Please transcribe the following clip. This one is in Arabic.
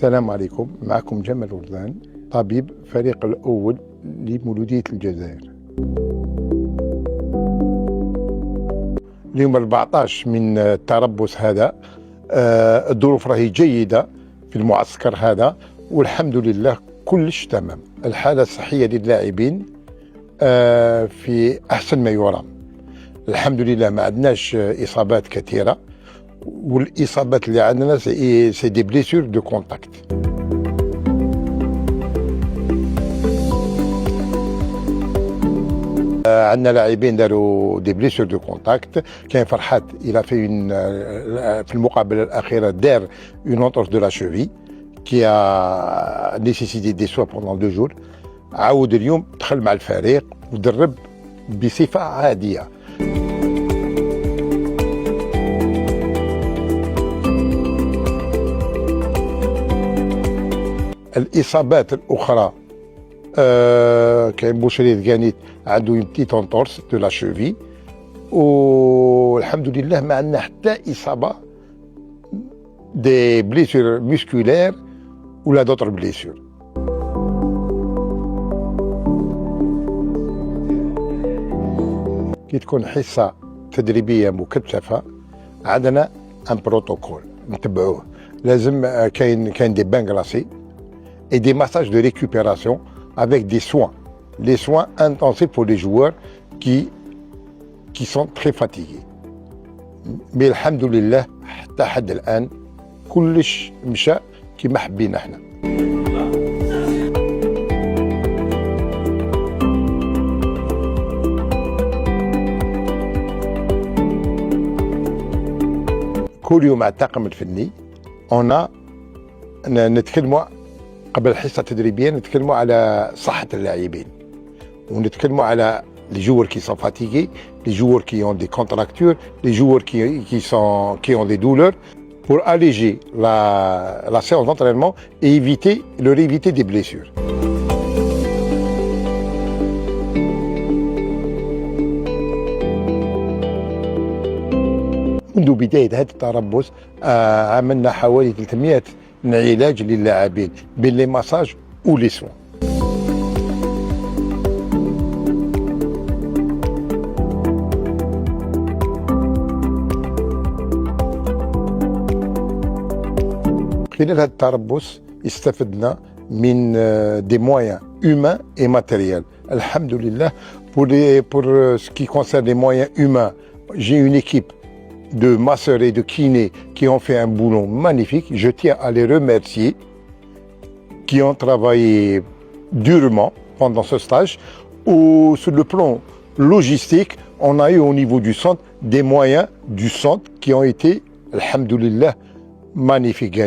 السلام عليكم، معكم جمال وردان، طبيب فريق الأول لمولودية الجزائر. اليوم 14 من التربص هذا، الظروف راهي جيدة في المعسكر هذا والحمد لله كلش تمام. الحالة الصحية للاعبين في أحسن ما يرام، الحمد لله ما عندناش إصابات كثيرة، والاصابات اللي عندنا سي دي بليسور دو كونتاكت. عندنا لاعبين داروا دي بليسور دو كونتاكت. كاين فرحات الى في المقابله الاخيره دار اون اونتورس دو لا شوفي كي ا نيسيسيتي دي سوا بوندون 2 جور. عاود اليوم دخل مع الفريق ودرب بصفه عاديه. الإصابات الأخرى كاين بوشري دكانيت عنده اون بتيت اونتورس دو لا شوفي، والحمد لله ما عندنا حتى إصابة دي بليسور مسكولير ولا دوتر بليسور. كي تكون حصة تدريبية مكثفة عندنا ان بروتوكول نتبعوه. لازم كاين دي بان غلاسي et des massages de récupération avec des soins. Les soins intensifs pour les joueurs qui sont très fatigués. Mais alhamdoulilah حتى حد الآن كلش مشى كيما حبينا احنا. كل يوم مع الطاقم الفني نتكلموا قبل الحصه التدريبيه، نتكلموا على صحه اللاعبين ونتكلموا على les joueurs qui sont fatigués, les joueurs qui ont des contractures, les joueurs qui ont des douleurs, pour alléger la séance d'entraînement et leur éviter des blessures. منذ بداية هذا التربص عملنا حوالي 300 علاج للاعبين بين لي ماساج و لي سوان. خلال هذا التربص استفدنا من دي مويان humains et matériels. الحمد لله. Pour ce qui concerne les moyens humains, j'ai une équipe de masseurs et de kinés qui ont fait un boulot magnifique. Je tiens à les remercier, qui ont travaillé durement pendant ce stage. Sur le plan logistique, on a eu au niveau du centre des moyens du centre qui ont été, alhamdoulilah, magnifiques.